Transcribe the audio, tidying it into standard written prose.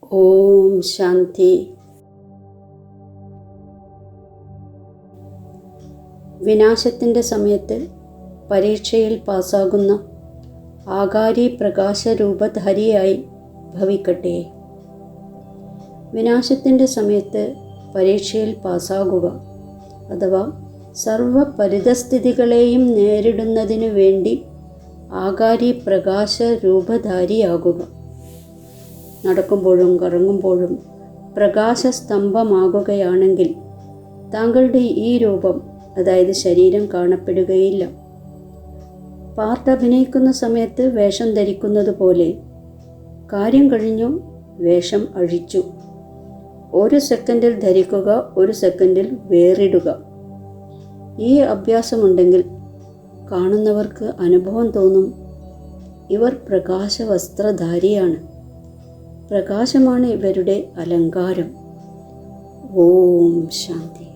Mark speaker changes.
Speaker 1: ഓം ശാന്തി. വിനാശത്തിൻ്റെ സമയത്ത് പരീക്ഷയിൽ പാസ്സാകുന്ന ആകാരി പ്രകാശരൂപധാരിയായി ഭവിക്കട്ടെ. വിനാശത്തിൻ്റെ സമയത്ത് പരീക്ഷയിൽ പാസ്സാകുക അഥവാ സർവ പരിതസ്ഥിതികളെയും നേരിടുന്നതിനു വേണ്ടി ആകാരി പ്രകാശരൂപധാരിയാകുക. നടക്കുമ്പോഴും കറങ്ങുമ്പോഴും പ്രകാശസ്തംഭമാകുകയാണെങ്കിൽ താങ്കളുടെ ഈ രൂപം, അതായത് ശരീരം, കാണപ്പെടുകയില്ല. പാർട്ട് അഭിനയിക്കുന്ന സമയത്ത് വേഷം ധരിക്കുന്നത് പോലെ കാര്യം കഴിഞ്ഞു, വേഷം അഴിച്ചു. ഒരു സെക്കൻഡിൽ ധരിക്കുക, ഒരു സെക്കൻഡിൽ വേറിടുക. ഈ അഭ്യാസമുണ്ടെങ്കിൽ കാണുന്നവർക്ക് അനുഭവം തോന്നും, ഇവർ പ്രകാശവസ്ത്രധാരിയാണ്, പ്രകാശമാണ് ഇവരുടെ അലങ്കാരം. ഓം ശാന്തി.